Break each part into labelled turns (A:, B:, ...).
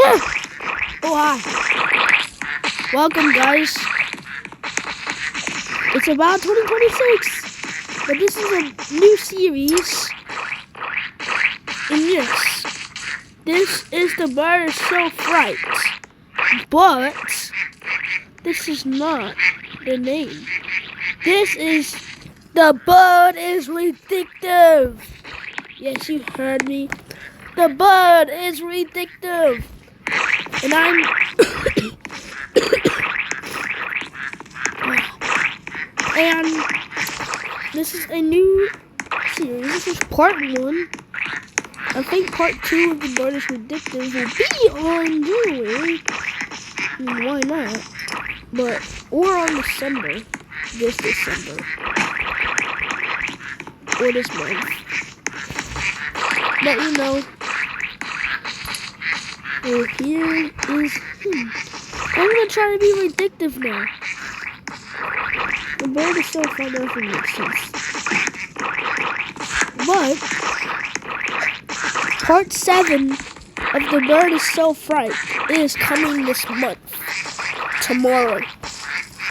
A: Oh, hi. Welcome, guys. It's about 2026, but this is a new series. And yes, this is the bird show fright, but this is not the name. This is the bird is recidive. Yes, you heard me. The bird is recidive, and I'm. And this is a new series. This is part 1. I think part 2 of the bird is recidive will be on January. I mean, why not? But or on December. This December. Or this month. But you know. Well, here is him. I'm gonna try to be recidive now. The bird is so fun, doesn't make sense. But part 7 of the bird is so fright is coming this month. Tomorrow.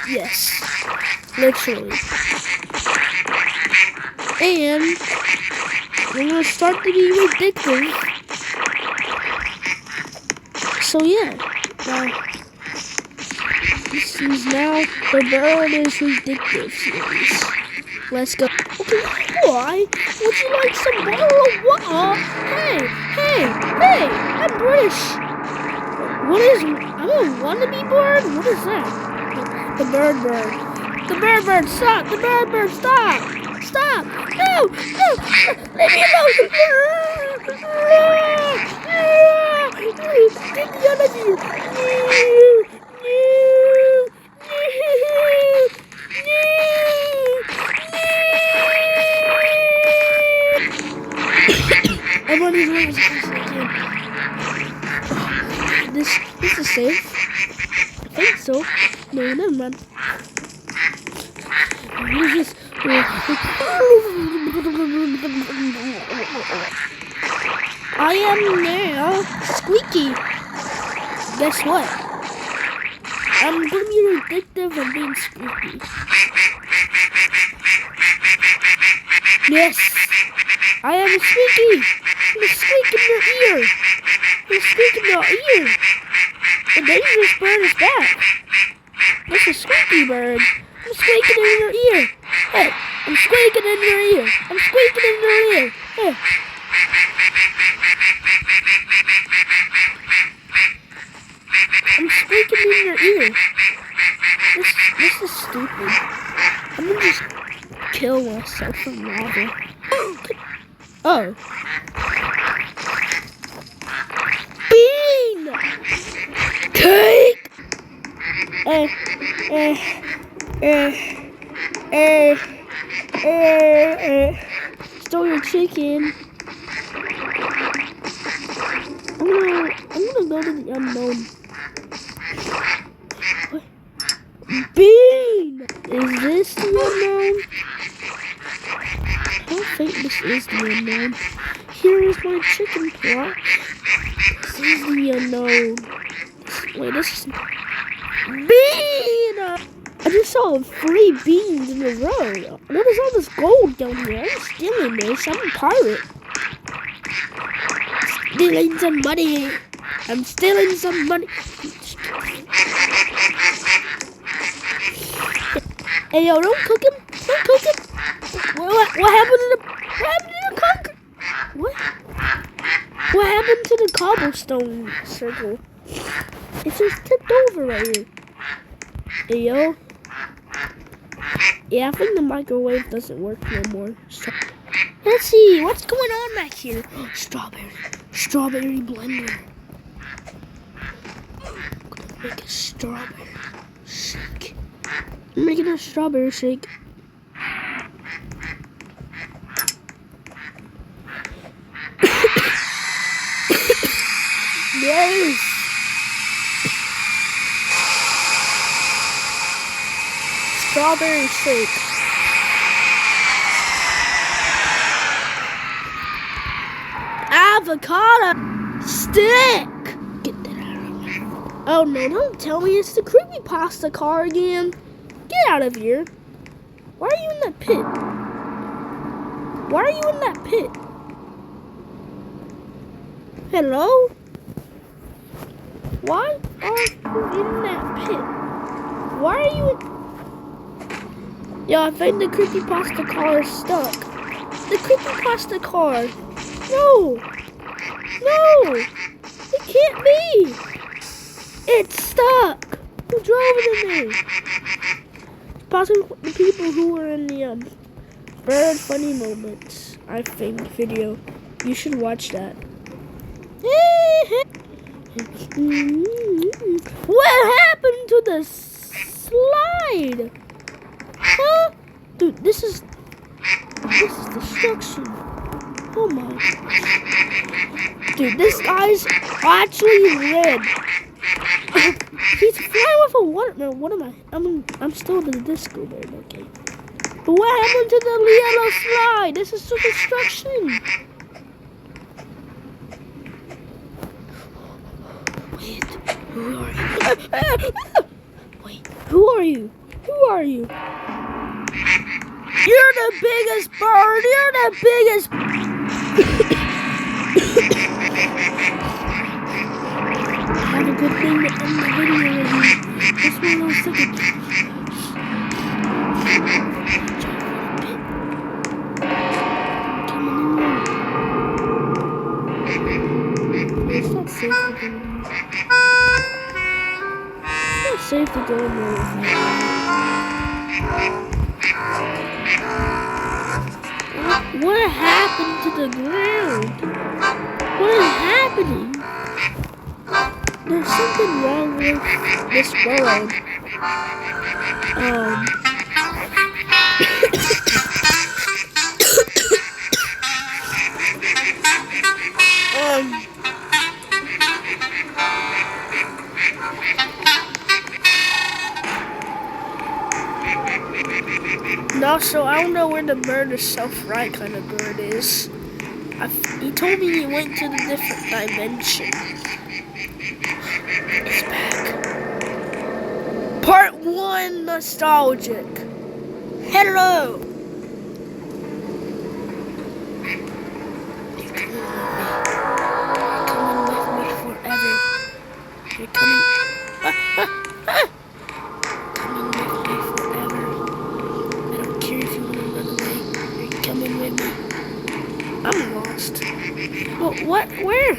A: Yes. Literally. And we're gonna start to be recidive. So yeah. This is now the bird is recidive series. Let's go. Okay, why? Would you like some bottle of water? Hey, I'm British. I'm a wannabe bird? What is that? The bird. The bird, stop! The bird, stop! Stop! No! Leave me alone! Get me out of here! Everybody's running as fast as they can. This is safe. I think so. No, never mind. I am now Squeaky. Guess what? I'm gonna be recidive and being Squeaky. Yes, I am Squeaky. I'm squeaking in your ear. I'm squeaking in your ear. The dangerous bird is back. That's a squeaky bird. I'm squeaking in your ear. Hey, I'm squeaking in your ear. I'm squeaking in your ear. Hey. I'm squeaking in your ear. This is stupid. I'm gonna just kill myself from lava. Oh. Bean! Cake! Stole your chicken. I'm gonna go to the unknown. What? Bean! Is this the unknown? I don't think this is the unknown. Here is my chicken plot. This is the unknown. Wait, this is bean! I just saw 3 beans in a row. What is all this gold down here? I'm stealing this. I'm a pirate. Stealing some money. I'm stealing some money. Hey, yo, don't cook him. Don't cook him. What happened to the cook? What happened to the cobblestone circle? It's just tipped over right here. Hey, yo. Yeah, I think the microwave doesn't work no more. So, let's see. What's going on back here? Strawberry blender. I'm gonna make a strawberry shake. I'm making a strawberry shake. Yes! Strawberry shake. Avocado stick! Get that out. Oh no, don't tell me it's the creepypasta car again. Get out of here. Why are you in that pit? Why are you in that pit? Hello? Why are you in that pit? Why are you in... Yo, I think the creepypasta car is stuck. The creepypasta car. No. No. It can't be. It's stuck. Who drove it in there? Possibly the people who were in the bird funny moments, I think, video. You should watch that. What happened to the slide? Huh? Dude, this is destruction. Oh my gosh. Dude, this guy's actually red. He's flying with a water. No, what am I? I'm still in the disco bird, okay. But what happened to the yellow slide? This is so destruction. Wait, who are you? Wait, who are you? Who are you? You're the biggest bird. You're the biggest. I have a good thing to end the video with you. Just 1 more second. It's not safe to go in here. It's not safe to go in there with me. What happened to the ground? What is happening? There's something wrong with this world. And also, I don't know where the bird is self-right kind of bird is. He told me he went to the different dimension. He's back. Part 1 nostalgic. Hello. You're coming with me forever. You're coming. Coming with me forever. I don't care if you want to run away. You're coming with me. I'm lost. Well, what? Where?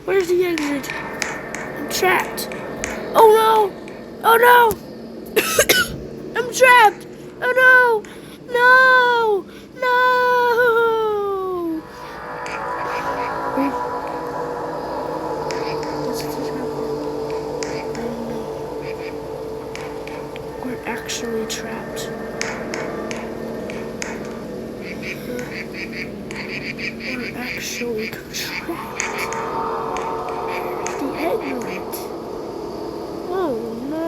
A: Where's the exit? I'm trapped. Oh no! Oh no! I'm trapped! Oh no! No! No! What's this happening? We're actually trapped. We're actually trapped. The exit. Oh no.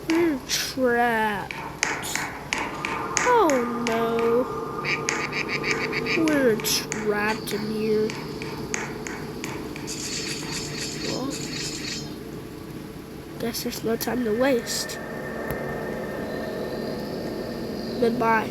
A: We're trapped. Oh no. We're trapped in here. Well, guess there's no time to waste. Goodbye.